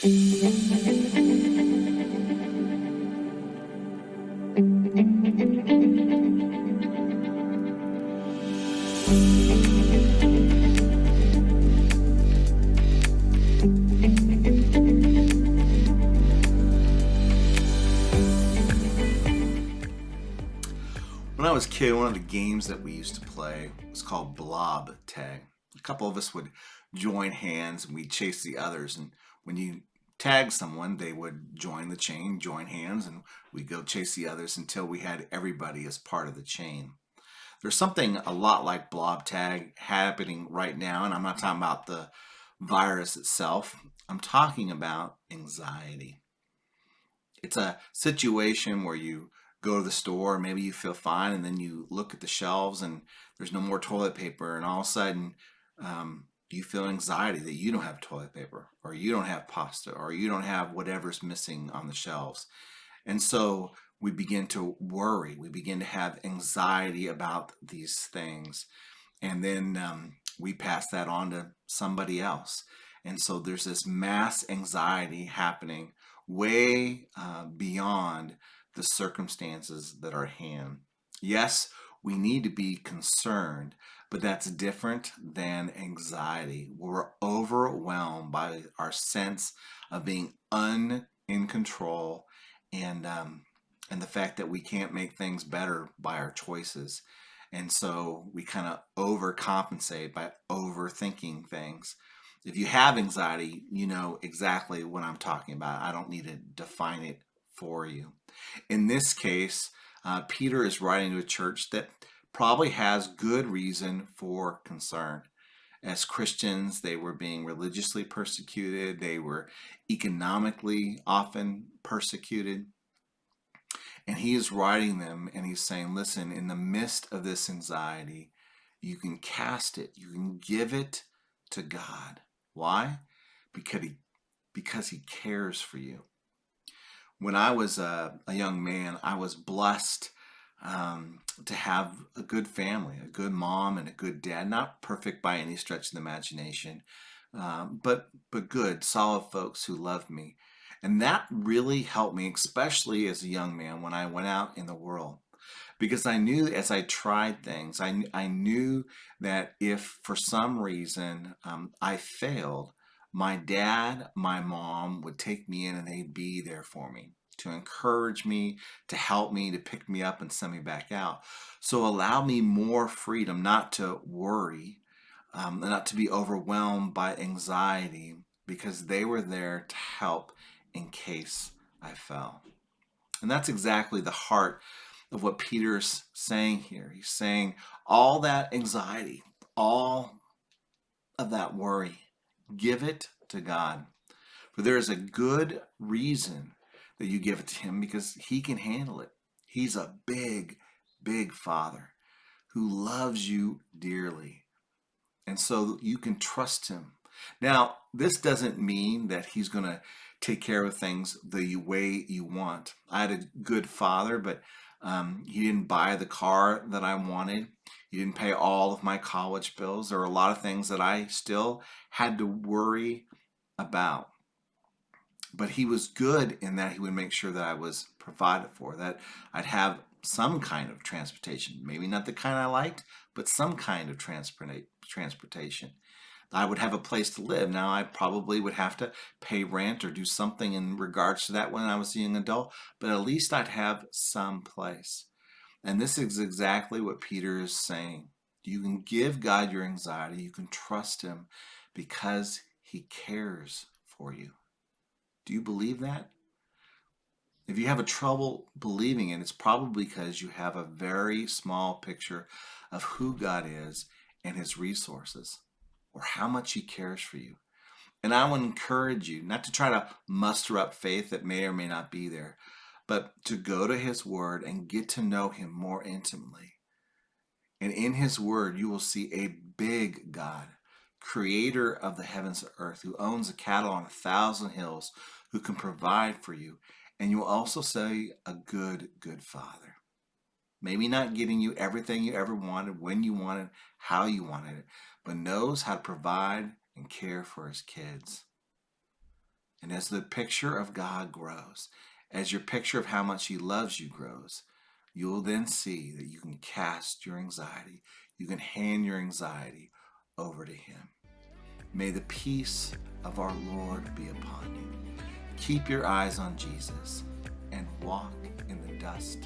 When I was a kid, one of the games that we used to play was called blob tag. A couple of us would join hands and we'd chase the others. And when you tag someone, they would join the chain, join hands, and we'd go chase the others until we had everybody as part of the chain. There's something a lot like blob tag happening right now, and I'm not talking about the virus itself. I'm talking about anxiety. It's a situation where you go to the store, maybe you feel fine, and then you look at the shelves and there's no more toilet paper, and all of a sudden you feel anxiety that you don't have toilet paper, or you don't have pasta, or you don't have whatever's missing on the shelves. And so we begin to worry, we begin to have anxiety about these things, and then we pass that on to somebody else. And so there's this mass anxiety happening way beyond the circumstances that are at hand. Yes, we need to be concerned, but that's different than anxiety. We're overwhelmed by our sense of being in control, and the fact that we can't make things better by our choices. And so we kind of overcompensate by overthinking things. If you have anxiety, you know exactly what I'm talking about. I don't need to define it for you. In this case, Peter is writing to a church that probably has good reason for concern. As Christians, they were being religiously persecuted, they were economically often persecuted. And he is writing them and he's saying, listen, in the midst of this anxiety, you can cast it, you can give it to God. Why? Because he cares for you. When I was a young man, I was blessed to have a good family, a good mom and a good dad. Not perfect by any stretch of the imagination, but good, solid folks who loved me. And that really helped me, especially as a young man when I went out in the world. Because I knew as I tried things, I knew that if for some reason I failed, my dad, my mom would take me in and they'd be there for me to encourage me, to help me, to pick me up and send me back out. So allow me more freedom not to worry, not to be overwhelmed by anxiety, because they were there to help in case I fell. And that's exactly the heart of what Peter's saying here. He's saying all that anxiety, all of that worry, give it to God. For there is a good reason that you give it to him, because he can handle it. He's a big, big Father who loves you dearly. And so you can trust him. Now, this doesn't mean that he's going to take care of things the way you want. I had a good father, but he didn't buy the car that I wanted. He didn't pay all of my college bills. There were a lot of things that I still had to worry about. But he was good in that he would make sure that I was provided for, that I'd have some kind of transportation. Maybe not the kind I liked, but some kind of transportation. I would have a place to live. Now, I probably would have to pay rent or do something in regards to that when I was a young adult, but at least I'd have some place. And this is exactly what Peter is saying. You can give God your anxiety. You can trust him because he cares for you. Do you believe that? If you have a trouble believing it, it's probably because you have a very small picture of who God is and his resources, or how much he cares for you. And I would encourage you not to try to muster up faith that may or may not be there, but to go to his word and get to know him more intimately. And in his word, you will see a big God, creator of the heavens and earth, who owns the cattle on 1,000 hills, who can provide for you. And you will also see a good, good Father. Maybe not getting you everything you ever wanted, when you wanted, how you wanted it, but knows how to provide and care for his kids. And as the picture of God grows, as your picture of how much He loves you grows, you will then see that you can cast your anxiety, you can hand your anxiety over to Him. May the peace of our Lord be upon you. Keep your eyes on Jesus and walk in the dust